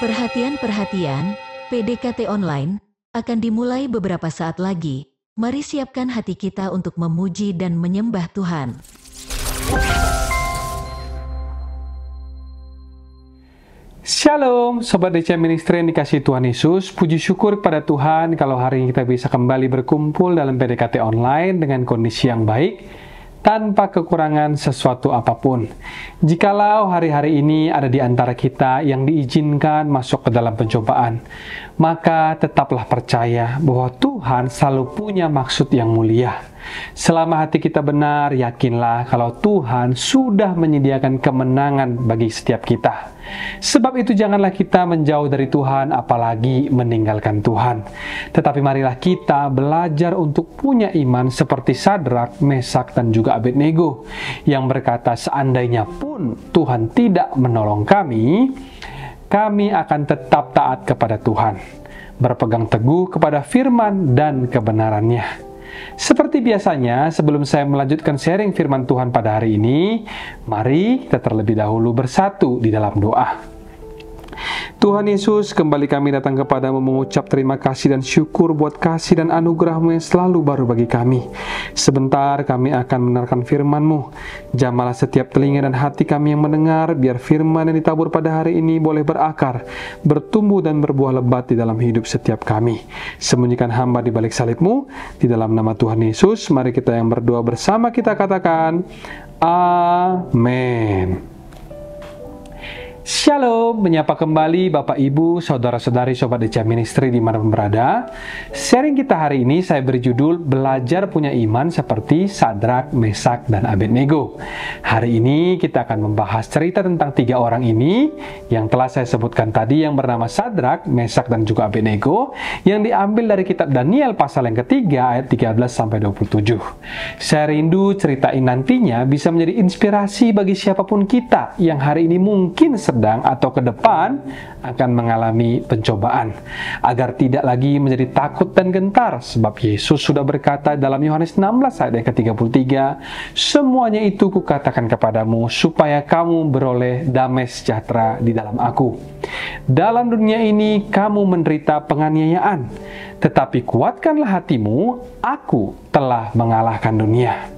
Perhatian, PDKT Online akan dimulai beberapa saat lagi. Mari siapkan hati kita untuk memuji dan menyembah Tuhan. Shalom, Sobat DC Ministry yang dikasihi Tuhan Yesus. Puji syukur kepada Tuhan kalau hari ini kita bisa kembali berkumpul dalam PDKT Online dengan kondisi yang baik, tanpa kekurangan sesuatu apapun. Jikalau hari-hari ini ada di antara kita yang diizinkan masuk ke dalam pencobaan, maka tetaplah percaya bahwa Tuhan selalu punya maksud yang mulia. Selama hati kita benar, yakinlah kalau Tuhan sudah menyediakan kemenangan bagi setiap kita. Sebab itu janganlah kita menjauh dari Tuhan, apalagi meninggalkan Tuhan. Tetapi marilah kita belajar untuk punya iman seperti Sadrak, Mesak, dan juga Abednego, yang berkata, seandainya pun Tuhan tidak menolong kami, kami akan tetap taat kepada Tuhan, berpegang teguh kepada firman dan kebenarannya. Seperti biasanya, sebelum saya melanjutkan sharing firman Tuhan pada hari ini, mari kita terlebih dahulu bersatu di dalam doa. Tuhan Yesus, kembali kami datang kepadamu mengucap terima kasih dan syukur buat kasih dan anugerah-Mu yang selalu baru bagi kami. Sebentar kami akan mendengarkan firman-Mu. Jamahlah setiap telinga dan hati kami yang mendengar, biar firman yang ditabur pada hari ini boleh berakar, bertumbuh dan berbuah lebat di dalam hidup setiap kami. Sembunyikan hamba di balik salib-Mu, di dalam nama Tuhan Yesus, mari kita yang berdoa bersama kita katakan, Amin. Shalom, menyapa kembali Bapak Ibu, Saudara-saudari Sobat DC Ministry dimanapun berada. Sharing kita hari ini saya beri judul Belajar Punya Iman Seperti Sadrak, Mesak, dan Abednego. Hari ini kita akan membahas cerita tentang tiga orang ini yang telah saya sebutkan tadi, yang bernama Sadrak, Mesak, dan juga Abednego, yang diambil dari kitab Daniel pasal yang ketiga ayat 13-27. Saya rindu cerita ini nantinya bisa menjadi inspirasi bagi siapapun kita yang hari ini mungkin sedang atau ke depan akan mengalami pencobaan, agar tidak lagi menjadi takut dan gentar, sebab Yesus sudah berkata dalam Yohanes 16 ayat yang ke-33, semuanya itu kukatakan kepadamu supaya kamu beroleh damai sejahtera di dalam aku. Dalam dunia ini kamu menderita penganiayaan, tetapi kuatkanlah hatimu, aku telah mengalahkan dunia.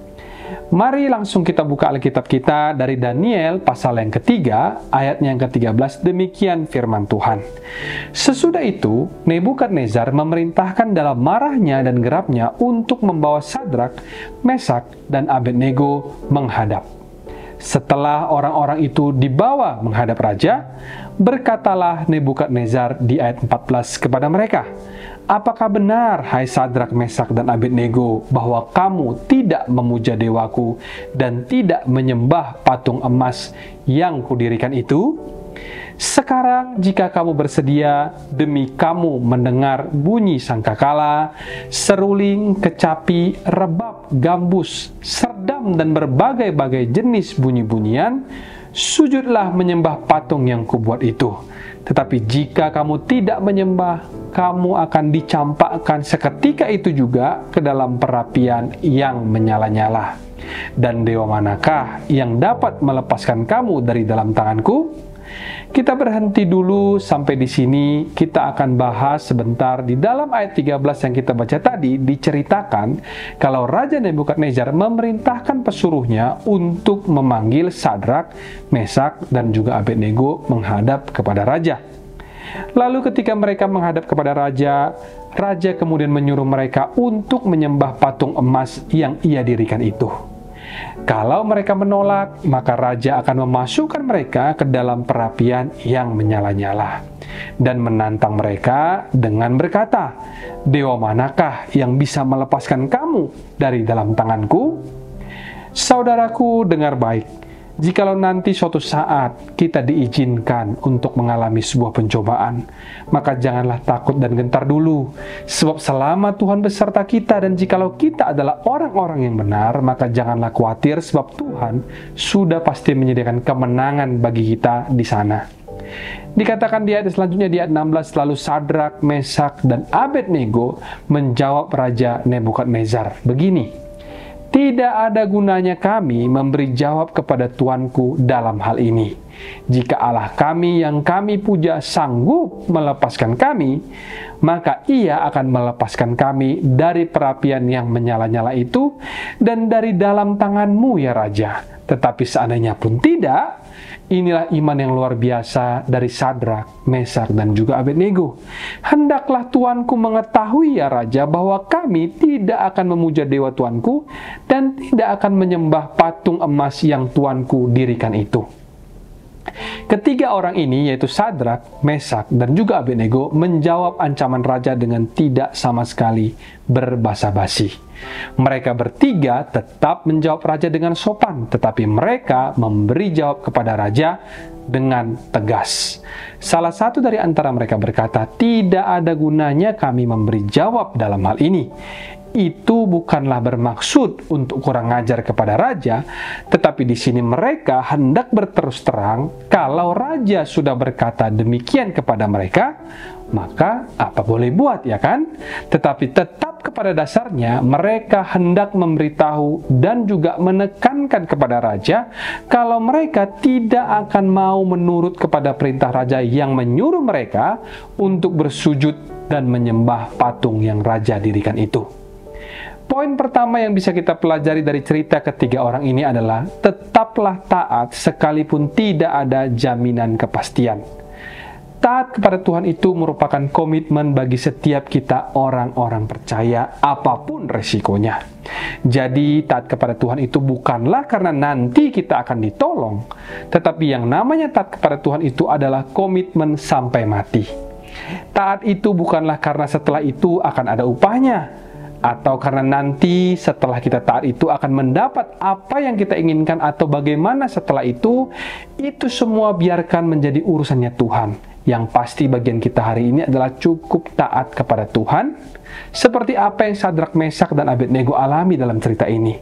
Mari langsung kita buka Alkitab kita dari Daniel pasal yang ketiga, ayatnya yang ke-13, demikian firman Tuhan. Sesudah itu, Nebukadnezar memerintahkan dalam marahnya dan gerapnya untuk membawa Sadrak, Mesak, dan Abednego menghadap. Setelah orang-orang itu dibawa menghadap raja, berkatalah Nebukadnezar di ayat 14 kepada mereka, apakah benar, hai Sadrak, Mesak, dan Abednego, bahwa kamu tidak memuja dewaku dan tidak menyembah patung emas yang kudirikan itu? Sekarang jika kamu bersedia, demi kamu mendengar bunyi sangkakala, seruling, kecapi, rebab, gambus, serdam, dan berbagai-bagai jenis bunyi-bunyian, sujudlah menyembah patung yang kubuat itu. Tetapi jika kamu tidak menyembah, kamu akan dicampakkan seketika itu juga ke dalam perapian yang menyala-nyala. Dan dewa manakah yang dapat melepaskan kamu dari dalam tanganku? Kita berhenti dulu sampai di sini. Kita akan bahas sebentar. Di dalam ayat 13 yang kita baca tadi diceritakan kalau Raja Nebukadnezar memerintahkan pesuruhnya untuk memanggil Sadrak, Mesak, dan juga Abednego menghadap kepada raja. Lalu ketika mereka menghadap kepada raja, raja kemudian menyuruh mereka untuk menyembah patung emas yang ia dirikan itu. Kalau mereka menolak, maka raja akan memasukkan mereka ke dalam perapian yang menyala-nyala dan menantang mereka dengan berkata, dewa manakah yang bisa melepaskan kamu dari dalam tanganku? Saudaraku, dengar baik. Jikalau nanti suatu saat kita diizinkan untuk mengalami sebuah pencobaan, maka janganlah takut dan gentar dulu. Sebab selama Tuhan beserta kita dan jikalau kita adalah orang-orang yang benar, maka janganlah khawatir sebab Tuhan sudah pasti menyediakan kemenangan bagi kita di sana. Dikatakan di ayat selanjutnya di ayat 16, lalu Sadrak, Mesak, dan Abednego menjawab Raja Nebukadnezar begini, tidak ada gunanya kami memberi jawab kepada tuanku dalam hal ini. Jika Allah kami yang kami puja sanggup melepaskan kami, maka Ia akan melepaskan kami dari perapian yang menyala-nyala itu dan dari dalam tangan-Mu ya Raja. Tetapi seandainya pun tidak, inilah iman yang luar biasa dari Sadrak, Mesak, dan juga Abednego. Hendaklah Tuanku mengetahui ya Raja bahwa kami tidak akan memuja dewa Tuanku dan tidak akan menyembah patung emas yang Tuanku dirikan itu. Ketiga orang ini, yaitu Sadrak, Mesak, dan juga Abednego, menjawab ancaman raja dengan tidak sama sekali berbasa-basi. Mereka bertiga tetap menjawab raja dengan sopan, tetapi mereka memberi jawab kepada raja dengan tegas. Salah satu dari antara mereka berkata, "Tidak ada gunanya kami memberi jawab dalam hal ini. Itu bukanlah bermaksud untuk kurang ajar kepada raja, tetapi di sini mereka hendak berterus terang. Kalau raja sudah berkata demikian kepada mereka, maka apa boleh buat, ya kan? Tetapi tetap kepada dasarnya mereka hendak memberitahu dan juga menekankan kepada raja kalau mereka tidak akan mau menurut kepada perintah raja yang menyuruh mereka untuk bersujud dan menyembah patung yang raja dirikan itu." Poin pertama yang bisa kita pelajari dari cerita ketiga orang ini adalah tetaplah taat sekalipun tidak ada jaminan kepastian. Taat kepada Tuhan itu merupakan komitmen bagi setiap kita orang-orang percaya, apapun resikonya. Jadi taat kepada Tuhan itu bukanlah karena nanti kita akan ditolong, tetapi yang namanya taat kepada Tuhan itu adalah komitmen sampai mati. Taat itu bukanlah karena setelah itu akan ada upahnya, atau karena nanti setelah kita taat itu akan mendapat apa yang kita inginkan, atau bagaimana setelah itu semua biarkan menjadi urusannya Tuhan. Yang pasti bagian kita hari ini adalah cukup taat kepada Tuhan, seperti apa yang Sadrak, Mesak, dan Abednego alami dalam cerita ini.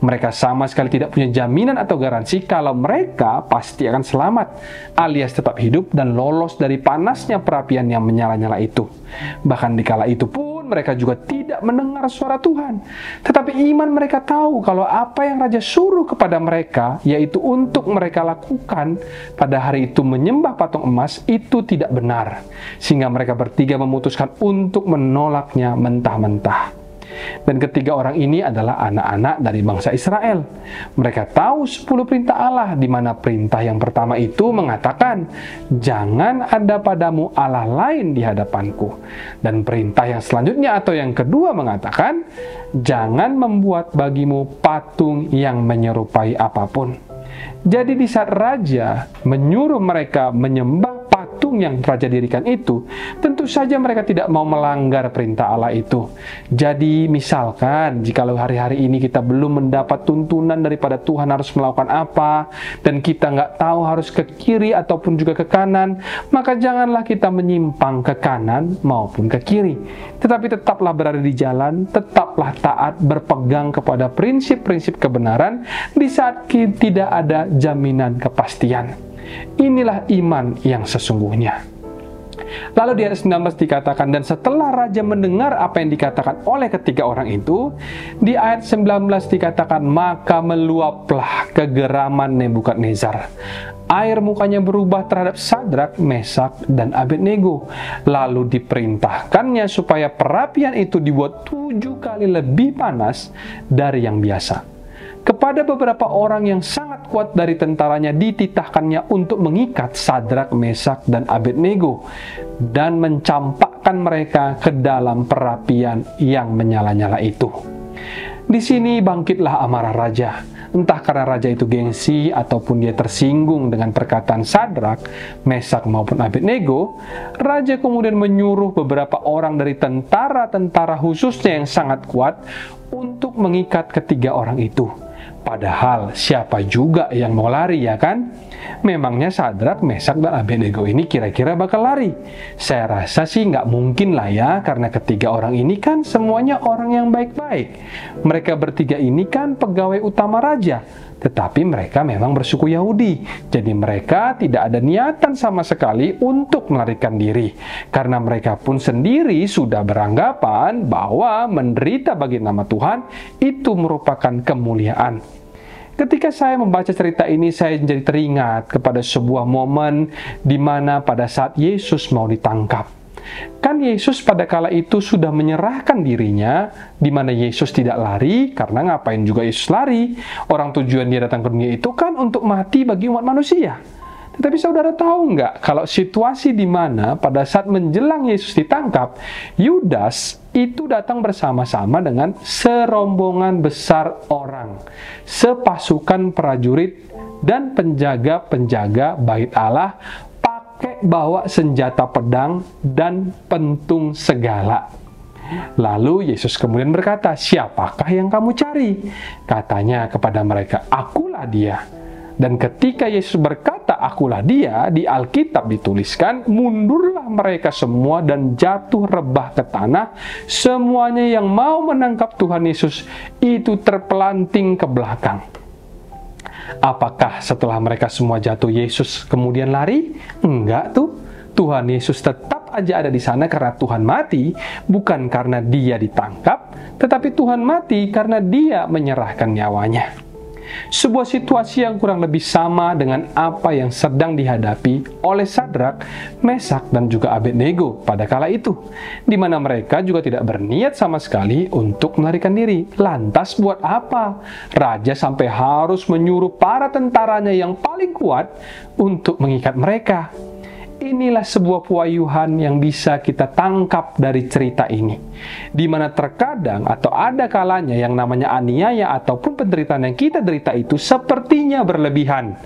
Mereka sama sekali tidak punya jaminan atau garansi kalau mereka pasti akan selamat, alias tetap hidup dan lolos dari panasnya perapian yang menyala-nyala itu. Bahkan dikala itu pun mereka juga tidak mendengar suara Tuhan. Tetapi iman mereka tahu kalau apa yang raja suruh kepada mereka, yaitu untuk mereka lakukan pada hari itu menyembah patung emas, itu tidak benar. Sehingga mereka bertiga memutuskan untuk menolaknya mentah-mentah. Dan ketiga orang ini adalah anak-anak dari bangsa Israel. Mereka tahu 10 perintah Allah, di mana perintah yang pertama itu mengatakan, "Jangan ada padamu Allah lain di hadapanku." Dan perintah yang selanjutnya atau yang kedua mengatakan, "Jangan membuat bagimu patung yang menyerupai apapun." Jadi di saat raja menyuruh mereka menyembah patung yang raja dirikan itu, tentu saja mereka tidak mau melanggar perintah Allah itu. Jadi misalkan jikalau hari-hari ini kita belum mendapat tuntunan daripada Tuhan harus melakukan apa, dan kita nggak tahu harus ke kiri ataupun juga ke kanan, maka janganlah kita menyimpang ke kanan maupun ke kiri. Tetapi tetaplah berada di jalan, tetaplah taat, berpegang kepada prinsip-prinsip kebenaran di saat tidak ada jaminan kepastian. Inilah iman yang sesungguhnya. Lalu di ayat 19 dikatakan, dan setelah raja mendengar apa yang dikatakan oleh ketiga orang itu, di ayat 19 dikatakan, maka meluaplah kegeraman Nebukadnezar. Air mukanya berubah terhadap Sadrak, Mesak, dan Abednego. Lalu diperintahkannya supaya perapian itu dibuat 7 kali lebih panas dari yang biasa. Kepada beberapa orang yang sangat kuat dari tentaranya dititahkannya untuk mengikat Sadrak, Mesak, dan Abednego dan mencampakkan mereka ke dalam perapian yang menyala-nyala itu. Di sini bangkitlah amarah raja. Entah karena raja itu gengsi ataupun dia tersinggung dengan perkataan Sadrak, Mesak, maupun Abednego, raja kemudian menyuruh beberapa orang dari tentara-tentara khususnya yang sangat kuat untuk mengikat ketiga orang itu. Padahal siapa juga yang mau lari, ya kan? Memangnya Sadrak, Mesak, dan Abednego ini kira-kira bakal lari? Saya rasa sih nggak mungkin lah ya, karena ketiga orang ini kan semuanya orang yang baik-baik. Mereka bertiga ini kan pegawai utama raja, tetapi mereka memang bersuku Yahudi. Jadi mereka tidak ada niatan sama sekali untuk melarikan diri, karena mereka pun sendiri sudah beranggapan bahwa menderita bagi nama Tuhan itu merupakan kemuliaan. Ketika saya membaca cerita ini, saya jadi teringat kepada sebuah momen di mana pada saat Yesus mau ditangkap. Kan Yesus pada kala itu sudah menyerahkan dirinya, di mana Yesus tidak lari, karena ngapain juga Yesus lari? Orang tujuan dia datang ke dunia itu kan untuk mati bagi umat manusia. Tetapi saudara tahu nggak, kalau situasi di mana pada saat menjelang Yesus ditangkap, Yudas itu datang bersama-sama dengan serombongan besar orang, sepasukan prajurit dan penjaga-penjaga bait Allah, pakai bawa senjata pedang dan pentung segala. Lalu Yesus kemudian berkata, "Siapakah yang kamu cari?" Katanya kepada mereka, "Akulah dia." Dan ketika Yesus berkata, "Akulah dia," di Alkitab dituliskan, mundurlah mereka semua dan jatuh rebah ke tanah. Semuanya yang mau menangkap Tuhan Yesus itu terpelanting ke belakang. Apakah setelah mereka semua jatuh, Yesus kemudian lari? Enggak tuh. Tuhan Yesus tetap aja ada di sana karena Tuhan mati, bukan karena dia ditangkap, tetapi Tuhan mati karena dia menyerahkan nyawanya. Sebuah situasi yang kurang lebih sama dengan apa yang sedang dihadapi oleh Sadrak, Mesak, dan juga Abednego pada kala itu, di mana mereka juga tidak berniat sama sekali untuk melarikan diri. Lantas buat apa? Raja sampai harus menyuruh para tentaranya yang paling kuat untuk mengikat mereka. Inilah sebuah pewahyuan yang bisa kita tangkap dari cerita ini, di mana terkadang atau ada kalanya yang namanya aniaya ataupun penderitaan yang kita derita itu sepertinya berlebihan.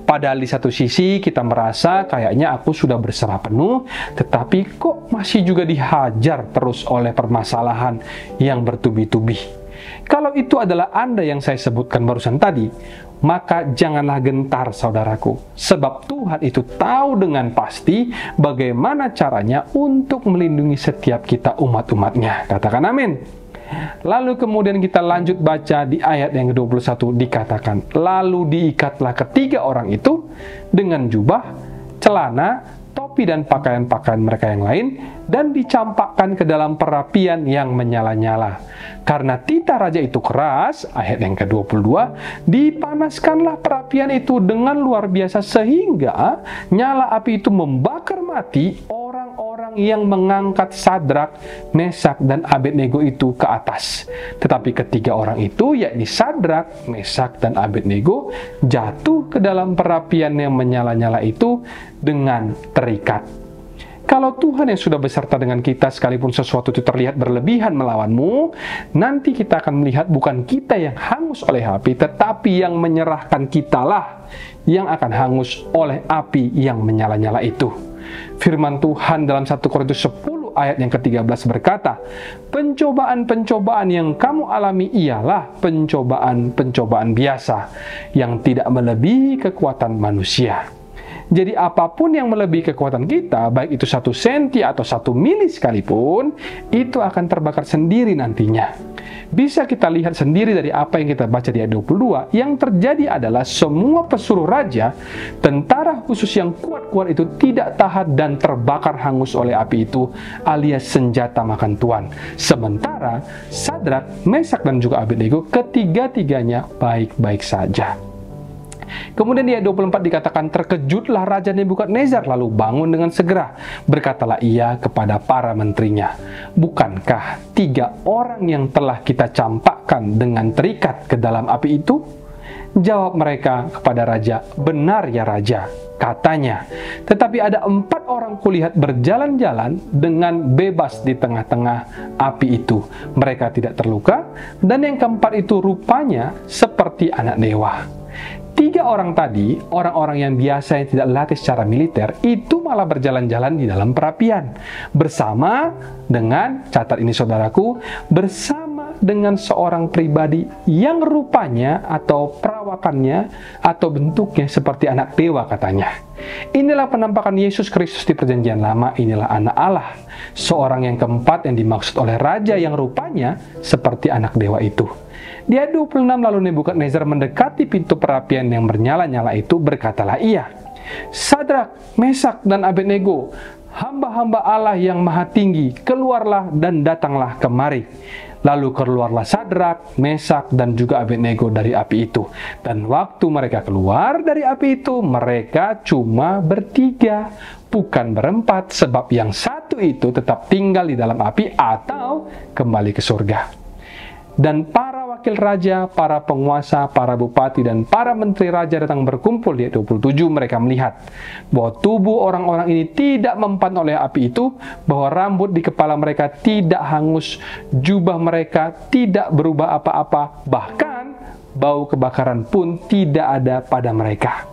Padahal di satu sisi kita merasa kayaknya aku sudah berserah penuh, tetapi kok masih juga dihajar terus oleh permasalahan yang bertubi-tubi. Kalau itu adalah Anda yang saya sebutkan barusan tadi, maka janganlah gentar saudaraku, sebab Tuhan itu tahu dengan pasti bagaimana caranya untuk melindungi setiap kita umat-umatnya. Katakan amin. Lalu kemudian kita lanjut baca di ayat yang ke-21, dikatakan, "Lalu diikatlah ketiga orang itu dengan jubah, celana, topi dan pakaian-pakaian mereka yang lain, dan dicampakkan ke dalam perapian yang menyala-nyala. Karena titah raja itu keras," ayat yang ke-22, "dipanaskanlah perapian itu dengan luar biasa sehingga nyala api itu membakar mati orang-orang yang mengangkat Sadrak, Mesak, dan Abednego itu ke atas. Tetapi ketiga orang itu, yakni Sadrak, Mesak, dan Abednego, jatuh ke dalam perapian yang menyala-nyala itu dengan terikat." Kalau Tuhan yang sudah beserta dengan kita, sekalipun sesuatu itu terlihat berlebihan melawanmu, nanti kita akan melihat bukan kita yang hangus oleh api, tetapi yang menyerahkan kitalah yang akan hangus oleh api yang menyala-nyala itu. Firman Tuhan dalam 1 Korintus 10 ayat yang ke-13 berkata, "Pencobaan-pencobaan yang kamu alami ialah pencobaan-pencobaan biasa, yang tidak melebihi kekuatan manusia." Jadi apapun yang melebihi kekuatan kita, baik itu 1 senti atau 1 mili sekalipun, itu akan terbakar sendiri nantinya. Bisa kita lihat sendiri dari apa yang kita baca di ayat 22, yang terjadi adalah semua pesuruh raja, tentara khusus yang kuat-kuat itu tidak tahan dan terbakar hangus oleh api itu, alias senjata makan tuan. Sementara Sadrak, Mesak, dan juga Abednego, ketiga-tiganya baik-baik saja. Kemudian di ayat 24 dikatakan, "Terkejutlah Raja Nebukadnezar lalu bangun dengan segera. Berkatalah ia kepada para menterinya, 'Bukankah 3 orang yang telah kita campakkan dengan terikat ke dalam api itu?' Jawab mereka kepada raja, 'Benar ya Raja,' katanya. 'Tetapi ada 4 orang kulihat berjalan-jalan dengan bebas di tengah-tengah api itu. Mereka tidak terluka, dan yang keempat itu rupanya seperti anak dewa.'" 3 orang tadi, orang-orang yang biasa yang tidak latih secara militer, itu malah berjalan-jalan di dalam perapian. Bersama dengan, catat ini saudaraku, bersama dengan seorang pribadi yang rupanya atau perawakannya atau bentuknya seperti anak dewa katanya. Inilah penampakan Yesus Kristus di Perjanjian Lama, inilah anak Allah. Seorang yang keempat yang dimaksud oleh raja yang rupanya seperti anak dewa itu. Di ayat 26, lalu Nebukadnezar mendekati pintu perapian yang bernyala-nyala itu, berkatalah ia, "Sadrak, Mesak, dan Abednego, hamba-hamba Allah yang maha tinggi, keluarlah dan datanglah kemari." Lalu keluarlah Sadrak, Mesak, dan juga Abednego dari api itu. Dan waktu mereka keluar dari api itu, mereka cuma bertiga, bukan berempat, sebab yang satu itu tetap tinggal di dalam api atau kembali ke surga. Dan para wakil raja, para penguasa, para bupati, dan para menteri raja datang berkumpul di ayat 27. Mereka melihat bahwa tubuh orang-orang ini tidak mempan oleh api itu, bahwa rambut di kepala mereka tidak hangus, jubah mereka tidak berubah apa-apa, bahkan bau kebakaran pun tidak ada pada mereka.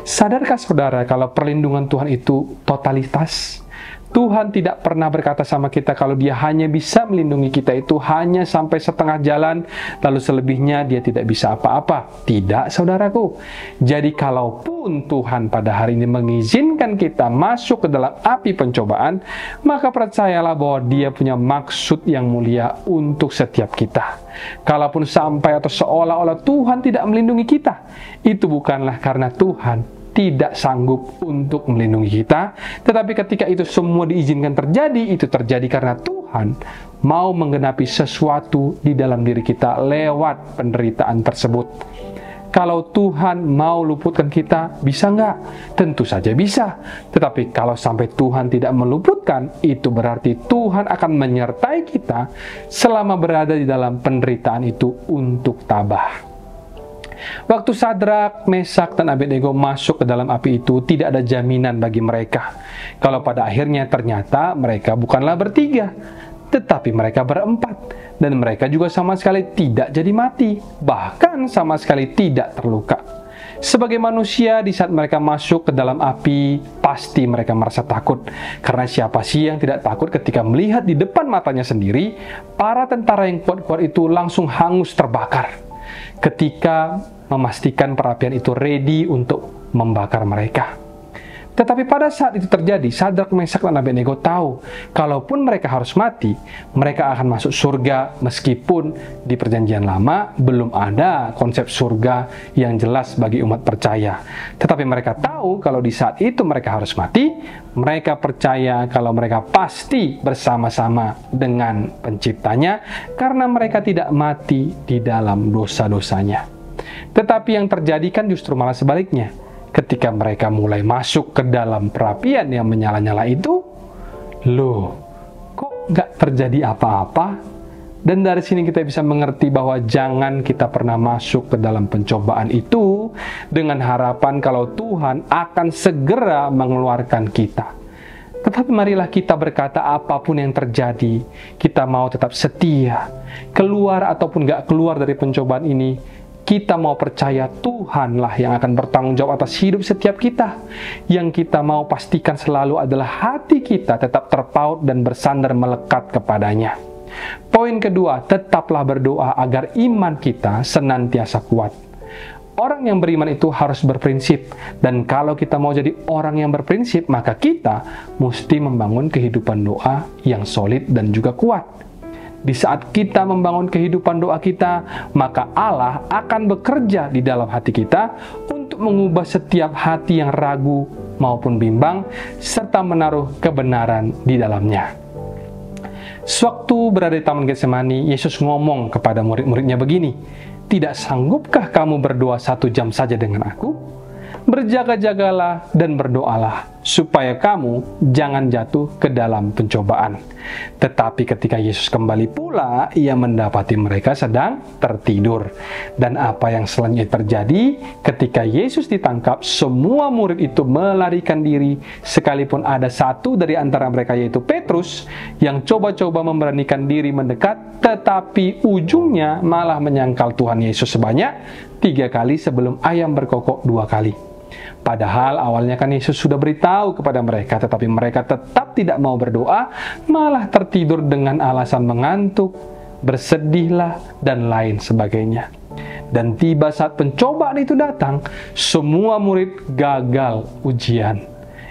Sadarkah saudara kalau perlindungan Tuhan itu totalitas? Tuhan tidak pernah berkata sama kita kalau dia hanya bisa melindungi kita itu hanya sampai setengah jalan, lalu selebihnya dia tidak bisa apa-apa. Tidak, saudaraku. Jadi kalaupun Tuhan pada hari ini mengizinkan kita masuk ke dalam api pencobaan, maka percayalah bahwa dia punya maksud yang mulia untuk setiap kita. Kalaupun sampai atau seolah-olah Tuhan tidak melindungi kita, itu bukanlah karena Tuhan tidak sanggup untuk melindungi kita, tetapi ketika itu semua diizinkan terjadi, itu terjadi karena Tuhan mau menggenapi sesuatu di dalam diri kita lewat penderitaan tersebut. Kalau Tuhan mau luputkan kita, bisa nggak? Tentu saja bisa. Tetapi kalau sampai Tuhan tidak meluputkan, itu berarti Tuhan akan menyertai kita selama berada di dalam penderitaan itu untuk tabah. Waktu Sadrak, Mesak, dan Abednego masuk ke dalam api itu, tidak ada jaminan bagi mereka. Kalau pada akhirnya ternyata mereka bukanlah bertiga, tetapi mereka berempat. Dan mereka juga sama sekali tidak jadi mati, bahkan sama sekali tidak terluka. Sebagai manusia, di saat mereka masuk ke dalam api, pasti mereka merasa takut. Karena siapa sih yang tidak takut ketika melihat di depan matanya sendiri, para tentara yang kuat-kuat itu langsung hangus terbakar ketika memastikan perapian itu ready untuk membakar mereka. Tetapi pada saat itu terjadi, Sadrak, Mesak, dan Abednego tahu, kalaupun mereka harus mati, mereka akan masuk surga meskipun di perjanjian lama belum ada konsep surga yang jelas bagi umat percaya. Tetapi mereka tahu kalau di saat itu mereka harus mati, mereka percaya kalau mereka pasti bersama-sama dengan penciptanya karena mereka tidak mati di dalam dosa-dosanya. Tetapi yang terjadi kan justru malah sebaliknya. Ketika mereka mulai masuk ke dalam perapian yang menyala-nyala itu, loh, kok nggak terjadi apa-apa? Dan dari sini kita bisa mengerti bahwa jangan kita pernah masuk ke dalam pencobaan itu dengan harapan kalau Tuhan akan segera mengeluarkan kita. Tetapi marilah kita berkata apapun yang terjadi, kita mau tetap setia. Keluar ataupun nggak keluar dari pencobaan ini, kita mau percaya Tuhanlah yang akan bertanggung jawab atas hidup setiap kita. Yang kita mau pastikan selalu adalah hati kita tetap terpaut dan bersandar melekat kepadanya. Poin kedua, tetaplah berdoa agar iman kita senantiasa kuat. Orang yang beriman itu harus berprinsip. Dan kalau kita mau jadi orang yang berprinsip, maka kita mesti membangun kehidupan doa yang solid dan juga kuat. Di saat kita membangun kehidupan doa kita, maka Allah akan bekerja di dalam hati kita untuk mengubah setiap hati yang ragu maupun bimbang, serta menaruh kebenaran di dalamnya. Sewaktu berada di Taman Getsemani, Yesus ngomong kepada murid-muridnya begini, "Tidak sanggupkah kamu berdoa 1 jam saja dengan aku? Berjaga-jagalah dan berdoalah, supaya kamu jangan jatuh ke dalam pencobaan." Tetapi ketika Yesus kembali pula, ia mendapati mereka sedang tertidur. Dan apa yang selanjutnya terjadi, ketika Yesus ditangkap, semua murid itu melarikan diri, sekalipun ada satu dari antara mereka yaitu Petrus, yang coba-coba memberanikan diri mendekat, tetapi ujungnya malah menyangkal Tuhan Yesus sebanyak 3 kali sebelum ayam berkokok 2 kali. Padahal awalnya kan Yesus sudah beritahu kepada mereka, tetapi mereka tetap tidak mau berdoa, malah tertidur dengan alasan mengantuk, bersedihlah, dan lain sebagainya. Dan tiba saat pencobaan itu datang, semua murid gagal ujian.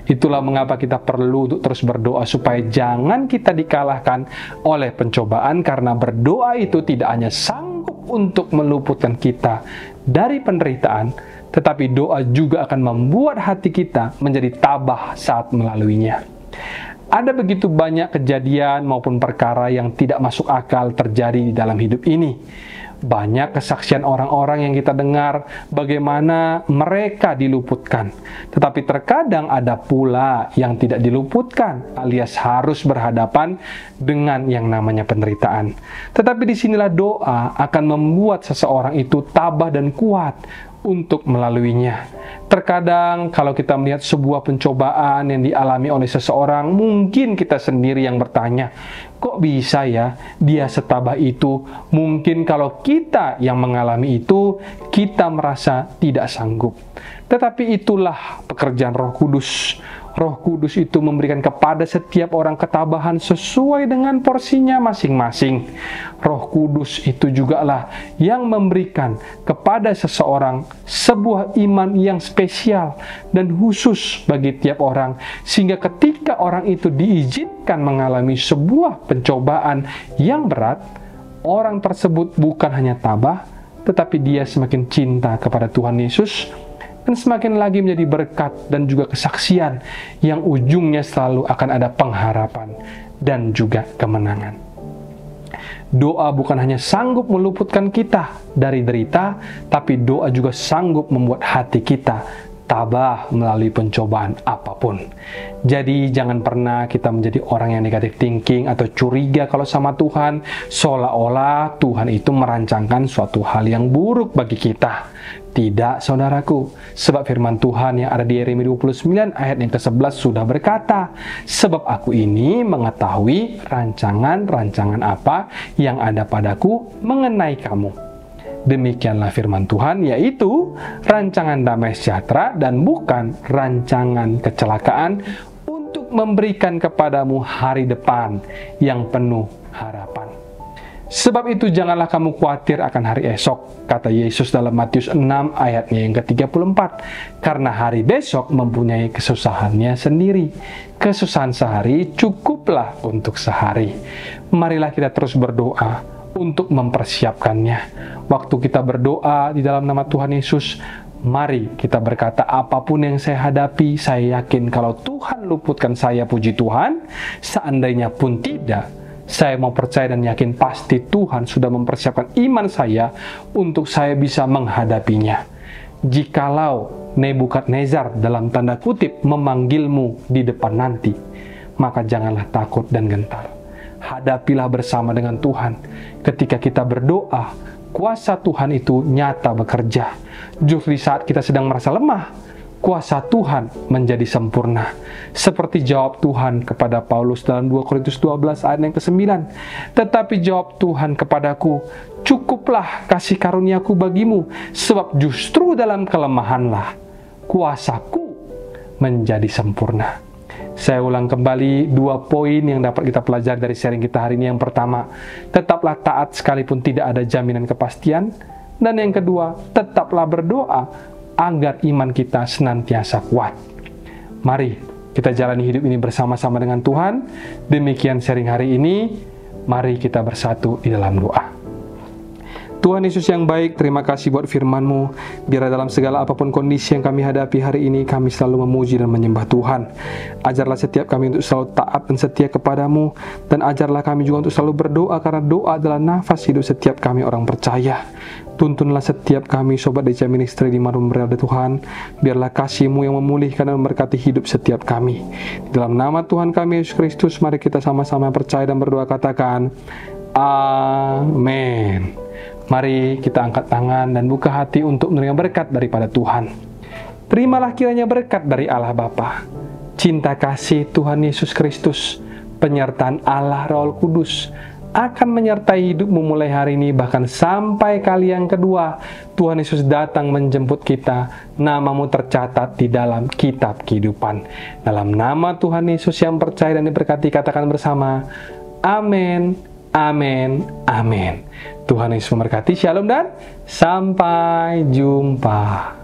Itulah mengapa kita perlu untuk terus berdoa supaya jangan kita dikalahkan oleh pencobaan, karena berdoa itu tidak hanya sanggup untuk meluputkan kita dari penderitaan, tetapi doa juga akan membuat hati kita menjadi tabah saat melaluinya. Ada begitu banyak kejadian maupun perkara yang tidak masuk akal terjadi di dalam hidup ini. Banyak kesaksian orang-orang yang kita dengar bagaimana mereka diluputkan. Tetapi terkadang ada pula yang tidak diluputkan, alias harus berhadapan dengan yang namanya penderitaan. Tetapi disinilah doa akan membuat seseorang itu tabah dan kuat untuk melaluinya. Terkadang kalau kita melihat sebuah pencobaan yang dialami oleh seseorang, mungkin kita sendiri yang bertanya, kok bisa ya dia setabah itu? Mungkin kalau kita yang mengalami itu, kita merasa tidak sanggup. Tetapi itulah pekerjaan Roh Kudus. Roh Kudus itu memberikan kepada setiap orang ketabahan sesuai dengan porsinya masing-masing. Roh Kudus itu jugalah yang memberikan kepada seseorang sebuah iman yang spesial dan khusus bagi tiap orang, sehingga ketika orang itu diizinkan mengalami sebuah pencobaan yang berat, orang tersebut bukan hanya tabah, tetapi dia semakin cinta kepada Tuhan Yesus, dan semakin lagi menjadi berkat dan juga kesaksian yang ujungnya selalu akan ada pengharapan dan juga kemenangan. Doa bukan hanya sanggup meluputkan kita dari derita, tapi doa juga sanggup membuat hati kita tabah melalui pencobaan apapun. Jadi jangan pernah kita menjadi orang yang negative thinking atau curiga kalau sama Tuhan, seolah-olah Tuhan itu merancangkan suatu hal yang buruk bagi kita. Tidak, saudaraku, sebab firman Tuhan yang ada di Yeremia 29 ayat yang ke-11 sudah berkata, sebab aku ini mengetahui rancangan-rancangan apa yang ada padaku mengenai kamu. Demikianlah firman Tuhan, yaitu rancangan damai sejahtera dan bukan rancangan kecelakaan, untuk memberikan kepadamu hari depan yang penuh harapan. Sebab itu janganlah kamu khawatir akan hari esok, kata Yesus dalam Matius 6 ayatnya yang ke-34. Karena hari besok mempunyai kesusahannya sendiri. Kesusahan sehari cukuplah untuk sehari. Marilah kita terus berdoa untuk mempersiapkannya. Waktu kita berdoa di dalam nama Tuhan Yesus, mari kita berkata, apapun yang saya hadapi, saya yakin kalau Tuhan luputkan saya, puji Tuhan. Seandainya pun tidak, saya mau percaya dan yakin pasti Tuhan sudah mempersiapkan iman saya untuk saya bisa menghadapinya. Jikalau Nebukadnezar dalam tanda kutip memanggilmu di depan nanti, maka janganlah takut dan gentar. Hadapilah bersama dengan Tuhan. Ketika kita berdoa, kuasa Tuhan itu nyata bekerja. Justru di saat kita sedang merasa lemah, kuasa Tuhan menjadi sempurna. Seperti jawab Tuhan kepada Paulus dalam 2 Korintus 12 ayat yang ke-9. Tetapi jawab Tuhan kepadaku, cukuplah kasih karuniaku bagimu, sebab justru dalam kelemahanlah kuasaku menjadi sempurna. Saya ulang kembali 2 poin yang dapat kita pelajari dari sharing kita hari ini. Yang pertama, tetaplah taat sekalipun tidak ada jaminan kepastian. Dan yang kedua, tetaplah berdoa agar iman kita senantiasa kuat. Mari kita jalani hidup ini bersama-sama dengan Tuhan. Demikian sharing hari ini. Mari kita bersatu di dalam doa. Tuhan Yesus yang baik, terima kasih buat firman-Mu. Biar dalam segala apapun kondisi yang kami hadapi hari ini, kami selalu memuji dan menyembah Tuhan. Ajarlah setiap kami untuk selalu taat dan setia kepadamu. Dan ajarlah kami juga untuk selalu berdoa, karena doa adalah nafas hidup setiap kami orang percaya. Tuntunlah setiap kami Sobat DJ Ministry di mana berada Tuhan. Biarlah kasih-Mu yang memulihkan dan memberkati hidup setiap kami. Di dalam nama Tuhan kami Yesus Kristus, mari kita sama-sama percaya dan berdoa, katakan amin. Mari kita angkat tangan dan buka hati untuk menerima berkat daripada Tuhan. Terimalah kiranya berkat dari Allah Bapa, cinta kasih Tuhan Yesus Kristus, penyertaan Allah Roh Kudus akan menyertai hidupmu mulai hari ini, bahkan sampai kali yang kedua Tuhan Yesus datang menjemput kita, namamu tercatat di dalam kitab kehidupan. Dalam nama Tuhan Yesus yang percaya dan diberkati, katakan bersama, amin, amin, amin. Tuhan Yesus memberkati. Shalom dan sampai jumpa.